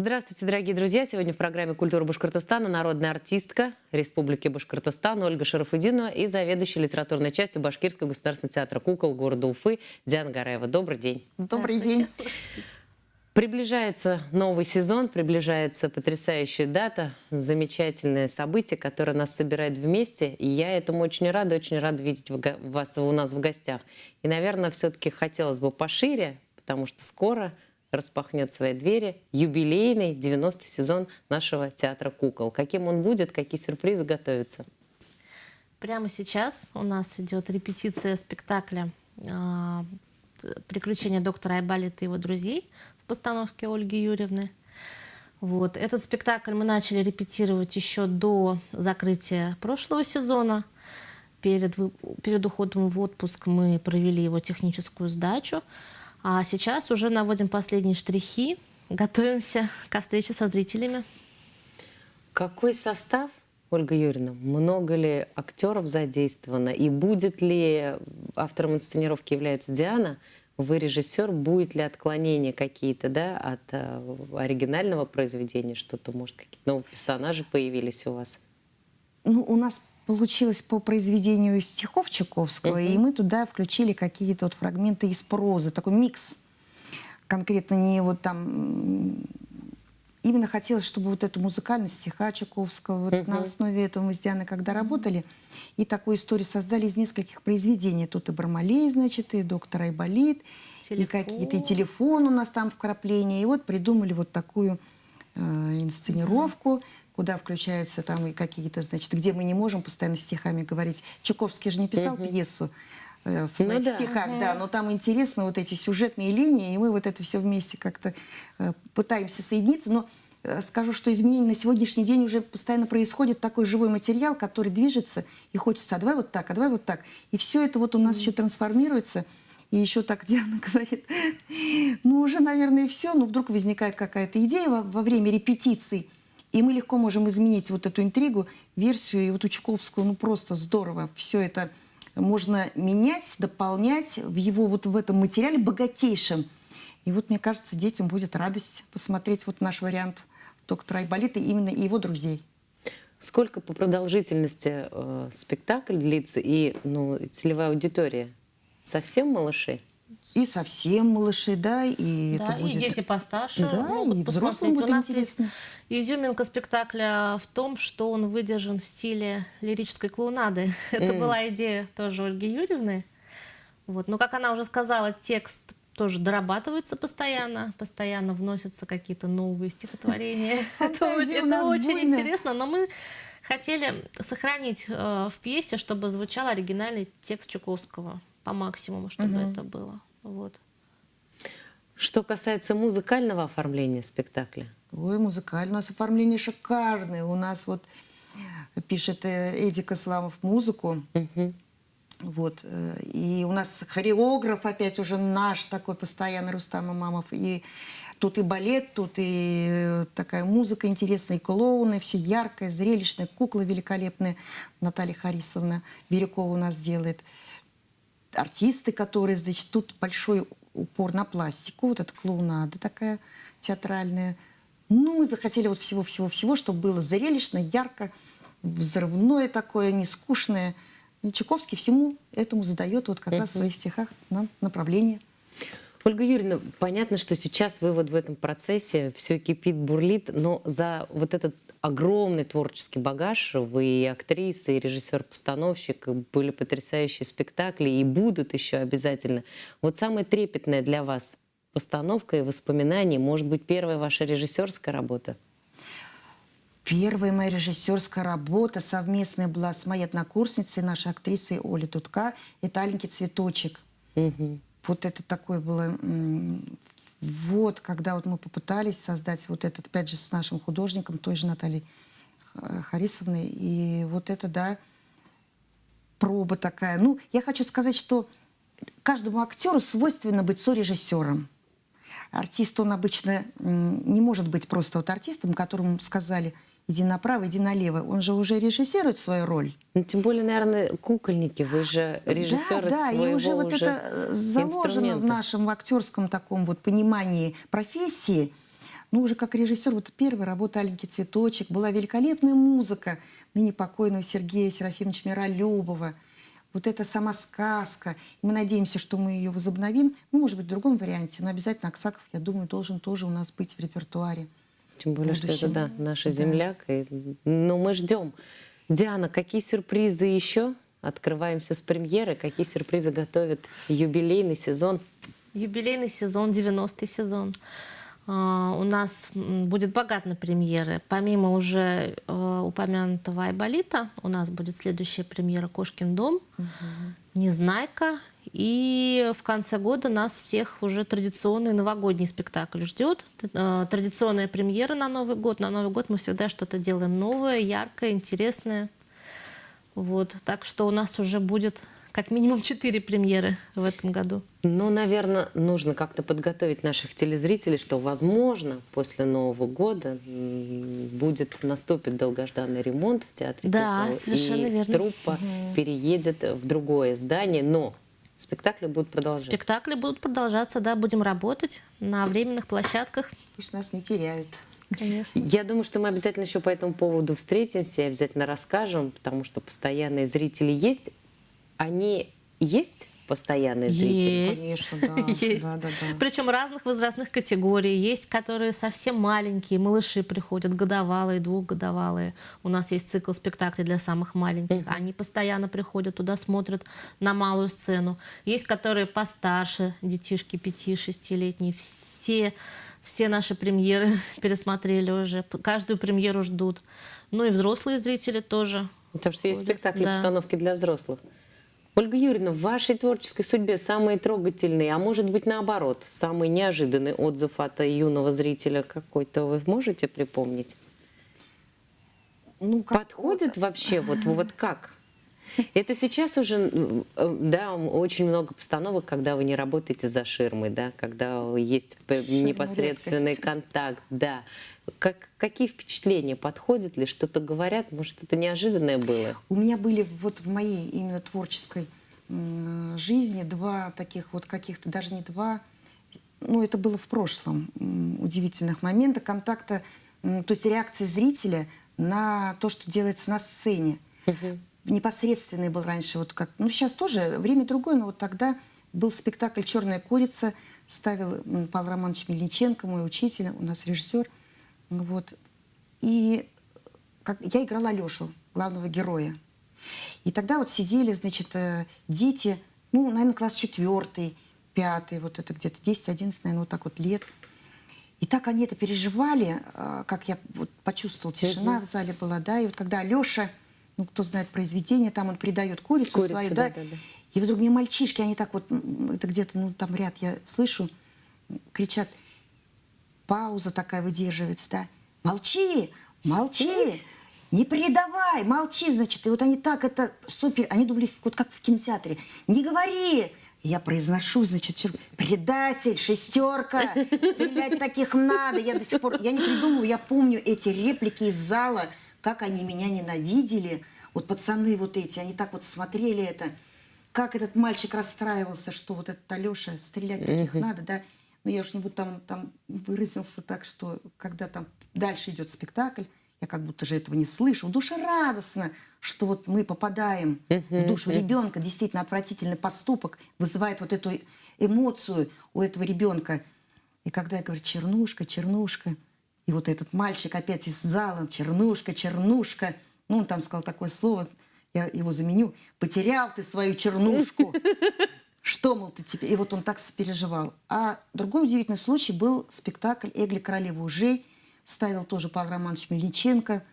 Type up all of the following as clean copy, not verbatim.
Здравствуйте, дорогие друзья! Сегодня в программе «Культура Башкортостана» народная артистка Республики Башкортостан Ольга Шарафутдинова и заведующая литературной частью Башкирского государственного театра кукол города Уфы Диана Гараева. Добрый день! Добрый день! Приближается новый сезон, приближается потрясающая дата, замечательное событие, которое нас собирает вместе. И я этому очень рада видеть вас у нас в гостях. И, наверное, все-таки хотелось бы пошире, потому что скоро распахнет свои двери юбилейный 90-й сезон нашего театра кукол. Каким он будет, какие сюрпризы готовятся? Прямо сейчас у нас идет репетиция спектакля «Приключения доктора Айболита и его друзей» в постановке Ольги Юрьевны. Вот. Этот спектакль мы начали репетировать еще до закрытия прошлого сезона. Перед уходом в отпуск мы провели его техническую сдачу. А сейчас уже наводим последние штрихи, готовимся ко встрече со зрителями. Какой состав, Ольга Юрьевна? Много ли актеров задействовано? И будет ли автором инсценировки является Диана? Вы режиссер, будет ли отклонения какие-то, да, от оригинального произведения? Что-то, может, какие-то новые персонажи появились у вас? Ну, у нас получилось по произведению стихов Чуковского, и мы туда включили какие-то вот фрагменты из прозы, такой микс. Конкретно не вот там... Именно хотелось, чтобы вот эту музыкальность стиха Чуковского, вот на основе этого мы с Дианой когда работали, и такую историю создали из нескольких произведений. Тут и Бармалей, значит, и доктор Айболит, и какие-то, и телефон у нас там вкрапления. И вот придумали вот такую инсценировку, куда включаются там и какие-то, значит, где мы не можем постоянно стихами говорить. Чуковский же не писал пьесу в своих стихах, да, но там интересно вот эти сюжетные линии, и мы вот это все вместе как-то пытаемся соединиться. Но скажу, что изменения на сегодняшний день уже постоянно происходит, такой живой материал, который движется, и хочется, а давай вот так, а давай вот так. И все это вот у нас еще трансформируется. И еще так Диана говорит, ну уже, наверное, и все, но вдруг возникает какая-то идея во время репетиций, и мы легко можем изменить вот эту интригу, версию, и вот у Чуковского, ну просто здорово. Все это можно менять, дополнять в его вот в этом материале богатейшем. И вот, мне кажется, детям будет радость посмотреть вот наш вариант доктора Айболита именно и его друзей. Сколько по продолжительности спектакль длится и целевая аудитория? Совсем малыши? И совсем малыши, да, и да, это будет... и дети постарше да, могут и взрослым посмотреть. будет У нас интересно. изюминка спектакля в том, что он выдержан в стиле лирической клоунады. Это была идея тоже Ольги Юрьевны. Вот. Но, как она уже сказала, текст тоже дорабатывается постоянно, постоянно вносятся какие-то новые стихотворения. Это очень интересно, но мы хотели сохранить в пьесе, чтобы звучал оригинальный текст Чуковского по максимуму, чтобы это было. Вот. Что касается музыкального оформления спектакля? Ой, музыкальное у нас оформление шикарное. У нас вот пишет Эдик Исламов музыку. Вот. И у нас хореограф опять уже наш такой постоянный Рустам Имамов. И тут и балет, тут и такая музыка интересная, и клоуны, все яркое, зрелищное, куклы великолепные. Наталья Харисовна Бирюкова у нас делает. Артисты, которые, значит, тут большой упор на пластику, вот эта клоунада такая театральная. Ну, мы захотели вот всего-всего-всего, чтобы было зрелищно, ярко, взрывное такое, нескучное. И Чуковский всему этому задает вот как раз в своих стихах нам направление. Ольга Юрьевна, понятно, что сейчас вы вот в этом процессе, все кипит, бурлит, но за вот этот огромный творческий багаж, вы и актриса, и режиссер-постановщик, были потрясающие спектакли, и будут еще обязательно. Вот самое трепетное для вас постановка и воспоминания, может быть, первая ваша режиссерская работа? Первая моя режиссерская работа совместная была с моей однокурсницей, нашей актрисой Олей Дудка. Это «Аленький цветочек». Вот это такое было... Вот, когда вот мы попытались создать вот этот, опять же, с нашим художником, той же Натальей Харисовной. И вот это, да, проба такая. Ну, я хочу сказать, что каждому актеру свойственно быть сорежиссером. Артист, он обычно не может быть просто вот артистом, которому сказали: иди направо, иди налево. Он же уже режиссирует свою роль. Ну, тем более, наверное, кукольники, вы же режиссеры своего и уже вот это заложено в нашем актерском таком вот понимании профессии. Ну, уже как режиссер, вот первая работа «Аленький цветочек», была великолепная музыка ныне покойного Сергея Серафимовича Миролюбова. Вот эта сама сказка. И мы надеемся, что мы ее возобновим. Ну, может быть, в другом варианте, но обязательно Аксаков, я думаю, должен тоже у нас быть в репертуаре. Тем более, что это, будущем. да, наша Да. земляк. Ну, мы ждем. Диана, какие сюрпризы еще? Открываемся с премьеры. Какие сюрпризы готовит юбилейный сезон? Юбилейный сезон, 90-й сезон. У нас будет богат на премьеры. Помимо уже упомянутого Айболита, у нас будет следующая премьера «Кошкин дом», «Незнайка». И в конце года нас всех уже традиционный новогодний спектакль ждет. Традиционная премьера на Новый год. На Новый год мы всегда что-то делаем новое, яркое, интересное. Вот. Так что у нас уже будет как минимум 4 премьеры в этом году. Ну, наверное, нужно как-то подготовить наших телезрителей, что, возможно, после Нового года наступит долгожданный ремонт в театре. Да, Кукол, совершенно и верно. труппа переедет в другое здание, но спектакли будут продолжаться. Спектакли будут продолжаться, да, будем работать на временных площадках. Пусть нас не теряют. Конечно. Я думаю, что мы обязательно еще по этому поводу встретимся и обязательно расскажем, потому что постоянные зрители есть. Они есть постоянные зрители? Есть. Конечно, да. Есть. Да. Причем разных возрастных категорий. Есть, которые совсем маленькие, малыши приходят, годовалые, двухгодовалые. У нас есть цикл спектаклей для самых маленьких. Они постоянно приходят туда, смотрят на малую сцену. Есть, которые постарше, детишки 5-6-летние. Все наши премьеры пересмотрели уже. Каждую премьеру ждут. Ну и взрослые зрители тоже. Потому что есть ходят. спектакли, Да. постановки для взрослых. Ольга Юрьевна, в вашей творческой судьбе самые трогательные, а может быть наоборот, самый неожиданный отзыв от юного зрителя какой-то вы можете припомнить? Ну, Подходит вообще? Вот как? Это сейчас уже, да, очень много постановок, когда вы не работаете за ширмой, да, когда есть непосредственный редкость. контакт, да. Какие впечатления? Подходят ли? Что-то говорят? Может, что-то неожиданное было? У меня были вот в моей именно творческой жизни два таких вот каких-то, даже не два, ну, это было в прошлом, удивительных момента контакта, то есть реакции зрителя на то, что делается на сцене. Непосредственный был раньше, вот как, ну, сейчас тоже время другое, но вот тогда был спектакль «Черная курица», ставил Павел Романович Мельниченко, мой учитель, у нас режиссер, вот. И я играла Алешу, главного героя. И тогда вот сидели, значит, дети, ну, наверное, класс 4, 5, вот это где-то 10-11, наверное, вот так вот лет. И так они это переживали, как я вот почувствовала, тишина в зале была, да, и вот когда Алеша, ну, кто знает произведение, там он придает курицу свою, да, и вдруг мне мальчишки, они так вот, это где-то, ну, там ряд я слышу, кричат, пауза такая выдерживается, да, молчи, молчи, не передавай, молчи, значит, и вот они так, это супер, они думали, вот как в кинотеатре, не говори. Я произношу, значит, предатель, 6, стрелять таких надо. Я до сих пор, я не придумываю, я помню эти реплики из зала, как они меня ненавидели. Вот пацаны вот эти, они так вот смотрели это. Как этот мальчик расстраивался, что вот этот Алеша, стрелять таких надо, да. Но я уж не буду там выразился так, что когда там дальше идет спектакль, я как будто же этого не слышу. В душе радостно, что вот мы попадаем в душу ребенка. Действительно, отвратительный поступок вызывает вот эту эмоцию у этого ребенка. И когда я говорю «Чернушка, Чернушка», и вот этот мальчик опять из зала «Чернушка, Чернушка», ну, он там сказал такое слово, я его заменю, «Потерял ты свою чернушку». Что, мол, ты теперь? И вот он так сопереживал. А другой удивительный случай был спектакль «Эгли, королева ужей». Ставил тоже Павел Романович Мельниченко.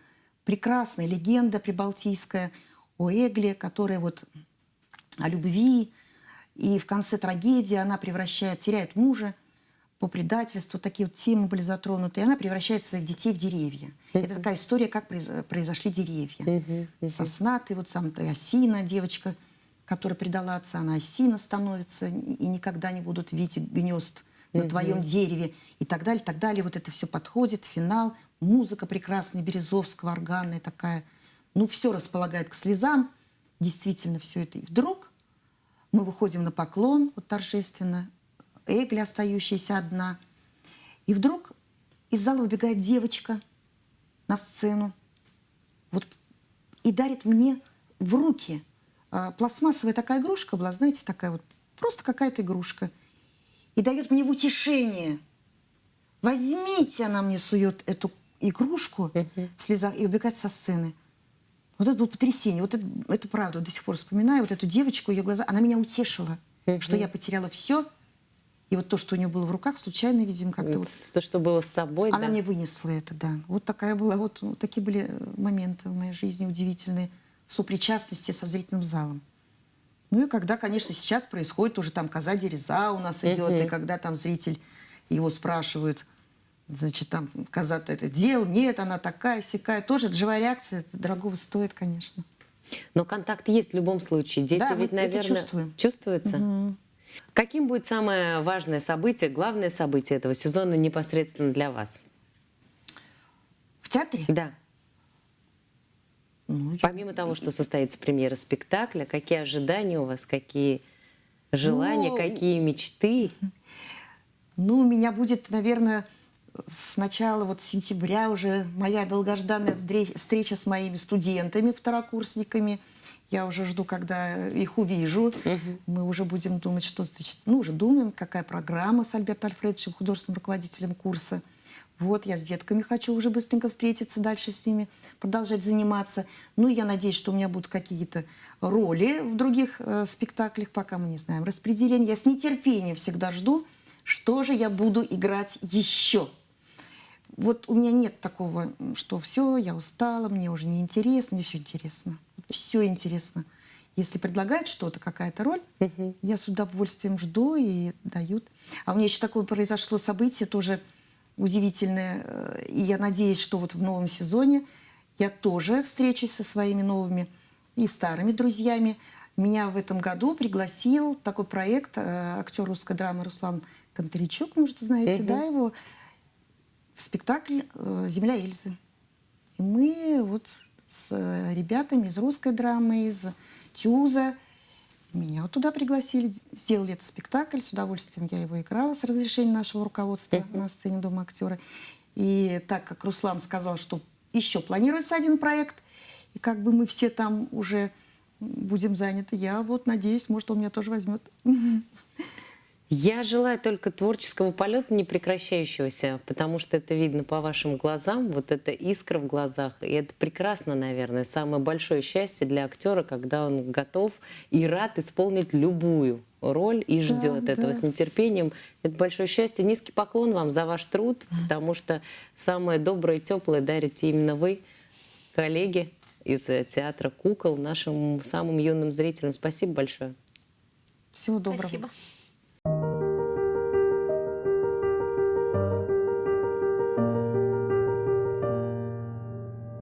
Прекрасная легенда прибалтийская о Эгле, которая вот о любви. И в конце трагедии она теряет мужа по предательству. Такие вот темы были затронуты. И она превращает своих детей в деревья. Это такая история, как произошли деревья. Сосна, ты вот сам, ты осина, девочка, которая предала отца, она осина становится и никогда не будут видеть гнезд на твоем дереве и так далее, так далее. Вот это все подходит, финал, музыка прекрасная, Березовского, органная такая. Ну, все располагает к слезам, действительно все это. И вдруг мы выходим на поклон, вот торжественно, Эгли, остающаяся одна. И вдруг из зала выбегает девочка на сцену, вот, и дарит мне в руки. Пластмассовая такая игрушка была, знаете, такая вот, просто какая-то игрушка. И дает мне в утешение. Возьмите, она мне сует эту игрушку в слезах и убегает со сцены. Вот это было потрясение. Вот это правда, до сих пор вспоминаю. Вот эту девочку, ее глаза, она меня утешила, что я потеряла все. И вот то, что у нее было в руках, случайно, видимо, как-то... Вот, То, что было с собой, она да. мне вынесла это, да. Вот такая была, вот такие были моменты в моей жизни удивительные, сопричастности со зрительным залом. Ну и когда, конечно, сейчас происходит уже там коза дереза у нас идет, и когда там зритель его спрашивает, значит, там коза-то это делал, нет, она такая, сякая, тоже это живая реакция, это дорогого стоит, конечно. Но контакт есть в любом случае. Дети Да, ведь, вот это наверное, чувствуем. чувствуется. Каким будет самое важное событие, главное событие этого сезона непосредственно для вас? В театре? Да. Ну, Помимо того, что состоится премьера спектакля, какие ожидания у вас, какие желания, Ну, какие мечты? ну, у меня будет, наверное, с начала вот сентября уже моя долгожданная встреча с моими студентами, второкурсниками. Я уже жду, когда их увижу. Мы уже будем думать, что, значит, ну, уже думаем, какая программа с Альбертом Альфредовичем, художественным руководителем курса. Вот, я с детками хочу уже быстренько встретиться, дальше с ними продолжать заниматься. Ну, я надеюсь, что у меня будут какие-то роли в других спектаклях, пока мы не знаем распределение. Я с нетерпением всегда жду, что же я буду играть еще. Вот у меня нет такого, что все, я устала, мне уже не интересно, мне все интересно. Все интересно. Если предлагают что-то, какая-то роль, я с удовольствием жду и дают. А у меня еще такое произошло событие тоже удивительное. И я надеюсь, что вот в новом сезоне я тоже встречусь со своими новыми и старыми друзьями. Меня в этом году пригласил такой проект актер русской драмы Руслан Конторичук, может, знаете, да, его, в спектакль «Земля Эльзы». И мы вот с ребятами из русской драмы, из ТЮЗа, меня вот туда пригласили, сделали этот спектакль, с удовольствием я его играла с разрешения нашего руководства на сцене Дома актера. И так как Руслан сказал, что еще планируется один проект, и как бы мы все там уже будем заняты, я вот надеюсь, может, он меня тоже возьмет. Я желаю только творческого полета непрекращающегося, потому что это видно по вашим глазам, вот эта искра в глазах. И это прекрасно, наверное, самое большое счастье для актера, когда он готов и рад исполнить любую роль и ждет этого с нетерпением. Это большое счастье. Низкий поклон вам за ваш труд, потому что самое доброе и теплое дарите именно вы, коллеги из театра «Кукол», нашим самым юным зрителям. Спасибо большое. Всего доброго. Спасибо.